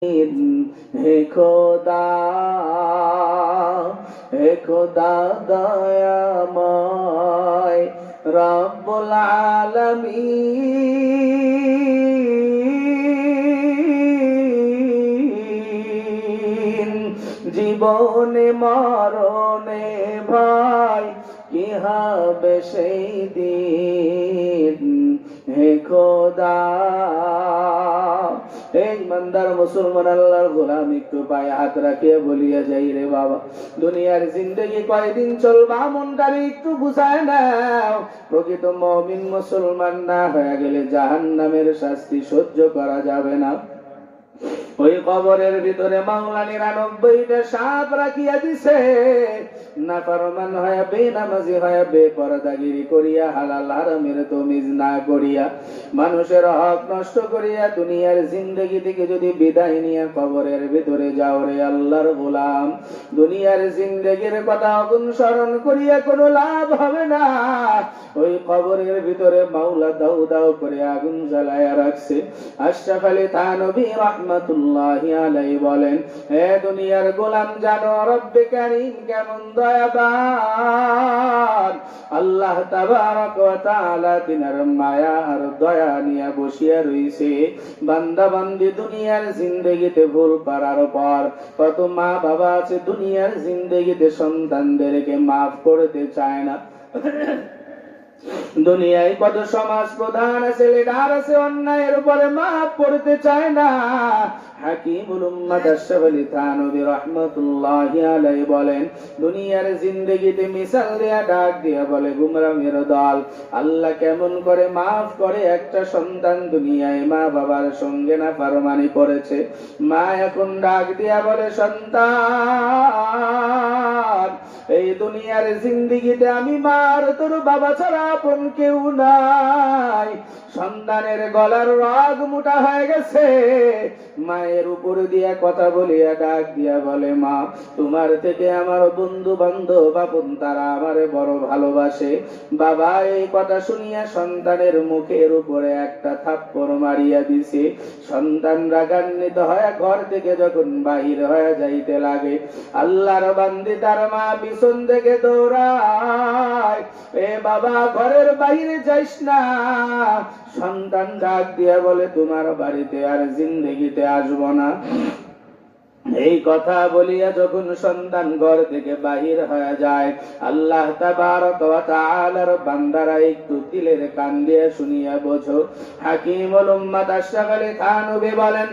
হে খোদা, হে খোদা দয়াময় রব্বুল আলামিন, জীবনে মরণে ভাই কি হবে সেই দিন। হে খোদা, এই ইমানদার মুসলমান আল্লাহর গোলাম একটু পায়ে হাত রাখিয়ে বলিয়া যাই, রে বাবা, দুনিয়ার জিন্দগি কয়দিন চলবা, মনটারে একটু বুঝায় নাও। প্রকৃত মুমিন মুসলমান না হয়ে গেলে জাহান্নামের শাস্তি সহ্য করা যাবে না। ওই কবরের ভিতরে মাওলা ৯৯টা সাপ রাখিয়া দিছে। নাফরমান হয়ে, বেনামাজি হয়ে, বেপরদাগিরি করিয়া, হালাল হারামের তমিজ না করিয়া, মানুষের হক নষ্ট করিয়া দুনিয়ার জিন্দগি থেকে যদি বিদায় নিয়ে কবরের ভিতরে যাও রে আল্লাহর গোলাম, দুনিয়ার জিন্দগির কথা অনুসরণ করিয়া কোনো লাভ হবে না। ওই কবরের ভিতরে মাওলা দাউ দাউ করে আগুন জ্বালায়া রাখছে। আশরাফ আলী থানভী রাহমাতুল্লাহি আলাইহি বলেন, হে দুনিয়ার গোলাম, জানো রব্বে কারীম কেমন দয়াবান। আল্লাহ তাবারক ওয়া তাআলা তিনার মায়া আর দয়া নিয়ে বসিয়া রইছে। বান্দা বান্দি দুনিয়ার জিন্দগিতে ভুল করার পর কত মা বাবা আছে দুনিয়ার জিন্দগিতে সন্তানদেরকে মাফ করতে চায় না। দুনিয়ায় কত সমাজ প্রধান আছে, লিডার আছে, অন্যায়ের উপরে মাফ করতে চায় না। হাকিমুল উম্মাত আশরাফ আলী থানভী রাহমাতুল্লাহি আলাইহি বলেন, দুনিয়ার জিন্দগিতে মিসাল দেয়া ডাক দিয়া বলে, গুমরাহের দল, আল্লাহ কেমন করে মাফ করে একটা সন্তান দুনিয়ায় মা বাবার সঙ্গে না ফারমানি করেছে। মা এখন ডাক দিয়া বলে, সন্তান, এই দুনিয়ার জিন্দগিতে আমি মার তোর বাবা ছাড়া আপন কেউ নাই। সন্তানের গলার রগ মোটা হয়ে গেছে। মায়ের উপর দিয়া কথা বলিয়া ডাক দিয়া বলে, মা, তোমার থেকে আমার বন্ধু বান্ধব আপন তারা আমারে বড় ভালোবাসে। বাবা এই কথা শুনিয়া সন্তানের মুখের উপরে একটা থাপ্পড় মারিয়া দিছে। সন্তান রাগান্বিত হয়ে ঘর থেকে যখন বাহির হয়ে যাইতে লাগে, আল্লাহর বান্দি তার মা পিছন থেকে দৌড়ায়, এ বাবা, ঘরের বাইরে যাইস না। সন্তান ডাক দিয়া বলে, তোমার বাড়িতে আর জিন্দগিতে আসবো না। এই কথা বলিয়া যখন সন্তান ঘর থেকে বাহির হয়ে যায়, আল্লাহ তাবারক ওয়া তাআলার বান্দারা একটু দিলের কান দিয়ে শুনিয়া বোঝো। হাকিমুল উম্মাত আশরাফ আলী থানভী বলেন,